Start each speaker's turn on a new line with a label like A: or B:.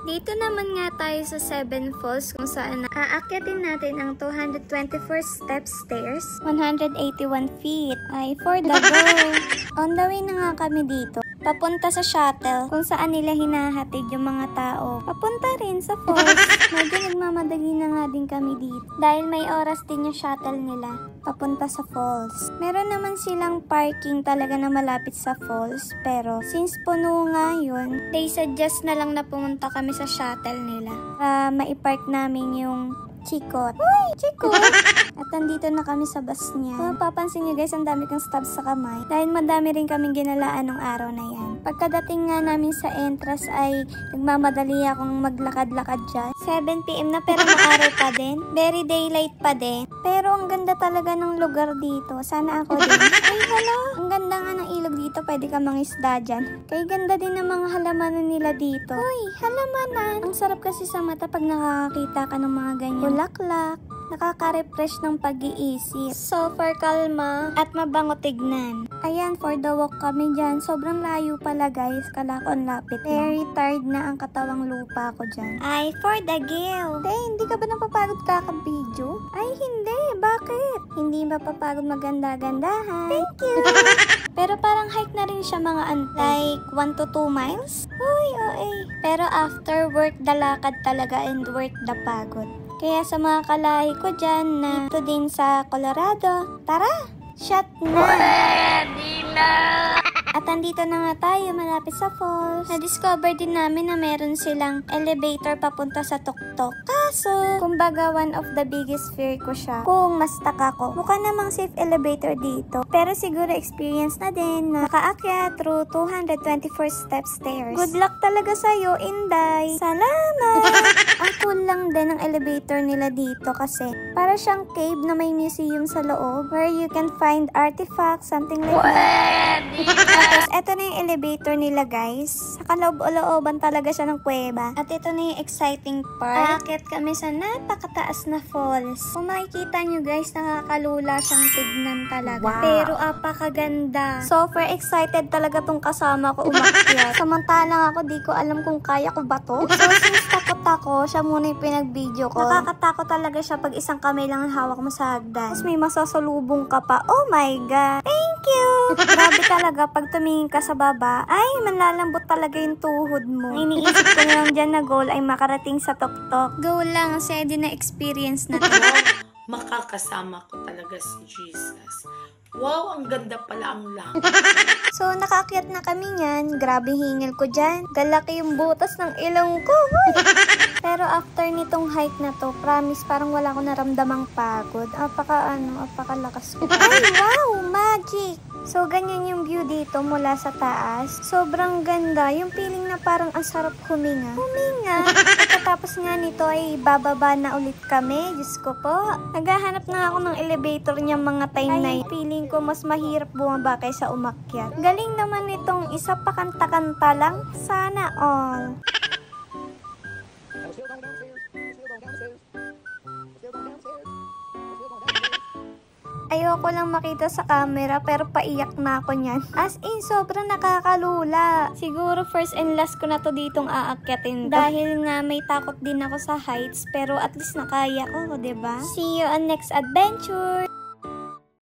A: Dito naman nga tayo sa Seven Falls kung saan aakyatin natin ang 224 steps stairs, 181 feet. Ay, for the go! On the way na nga kami dito. Papunta sa shuttle kung saan nila hinahatid yung mga tao. Papunta rin sa falls. Medyo nagmamadali na nga din kami dito. Dahil may oras din yung shuttle nila. Papunta sa falls. Meron naman silang parking talaga na malapit sa falls. Pero since puno nga yun, they suggest na lang na pumunta kami sa shuttle nila. Para maipark namin yung Chikot. Uy, Chikot! At nandito na kami sa bus niya. Kung mapapansin niyo guys, ang dami kong stabs sa kamay. Dahil madami rin kaming ginalaan nung araw na yan. Pagkadating nga namin sa entrance ay nagmamadali akong maglakad-lakad dyan. 7 PM na pero maaraw pa din. Very daylight pa din. Pero ang ganda talaga ng lugar dito. Sana ako din. Ay hala, ang ganda nga ng ilog dito. Pwede ka mangisda dyan. Kaya ganda din ng mga halamanan nila dito. Uy, halamanan! Ang sarap kasi sa mata pag nakakakita ka ng mga ganyan. Bulaklak. Nakaka-refresh ng pag-iisip. Super kalma at mabango tignan. Ayan, for the walk kami dyan. Sobrang layo pala guys. Kala ko ang lapit. Very tired na ang katawang lupa ko dyan. Ay, for the gill. Hindi ka ba napapagod kakabidyo? Ay, hindi. Bakit? Hindi ba papagod maganda-gandahan? Thank you! Pero parang hike na rin siya mga like 1 to 2 miles. Uy, okay. Pero after work, dalakad talaga and worth the pagod. Kaya sa mga kalahi ko dyan na ito din sa Colorado, tara! Shot na! Pwede na! At andito na nga tayo malapit sa falls. Na-discover din namin na meron silang elevator papunta sa tuktok. Kaso, kumbaga one of the biggest fear ko siya. Kung mastak ako, mukha namang safe elevator dito. Pero siguro experience na din na makaakyat through 224 steps stairs. Good luck talaga sa'yo, Inday! Salamat! Ang cool lang din ang elevator nila dito kasi para siyang cave na may museum sa loob where you can find artifacts, something like that. Tapos, eto na yung elevator nila, guys. Sa kaloob-looban talaga siya ng kuweba. At ito na yung exciting part. Aakyat kami sa napakataas na falls. Kung makikita nyo, guys, nakakalula siyang tignan talaga. Wow. Pero apakaganda. Super excited talaga tong kasama ko umakyat. Samantalang ako, di ko alam kung kaya ko ba to. So, since takot ako, siya muna yung pinag-video ko. Nakakatakot talaga siya pag isang kamay lang ang hawak mo sa hagdan. Tapos may masasalubong ka pa. Oh my God! Thank you! Grabe talaga, pag tumingin ka sa baba, ay, manlalambot talaga yung tuhod mo. Iniisip ko na lang dyan na goal ay makarating sa tuktok. Goal lang, kasi din na experience na to.
B: Makakasama ko talaga si Jesus. Wow, ang ganda pala ang lang.
A: So, nakaakyat na kami niyan. Grabe hingil ko dyan. Galaki yung butas ng ilong ko. Pero after nitong hike na to, promise, parang wala ko naramdamang pagod. Apakalakas ko. Ay, wow! Magic! So, ganyan yung view dito mula sa taas. Sobrang ganda. Yung feeling na parang ang sarap huminga. Pagkatapos nga nito ay bababa na ulit kami. Diyos ko po. Naghahanap na ako ng elevator niya mga time na yun. Feeling ko mas mahirap bumaba kaysa umakyat. Galing naman itong isa pa kanta-kanta lang. Sana all. Ayoko lang makita sa camera pero paiyak na ako niyan. As in, sobrang nakakalula. Siguro first and last ko na to ditong aakyatin. Dahil nga may takot din ako sa heights pero at least nakaya ko, diba? See you on next adventure!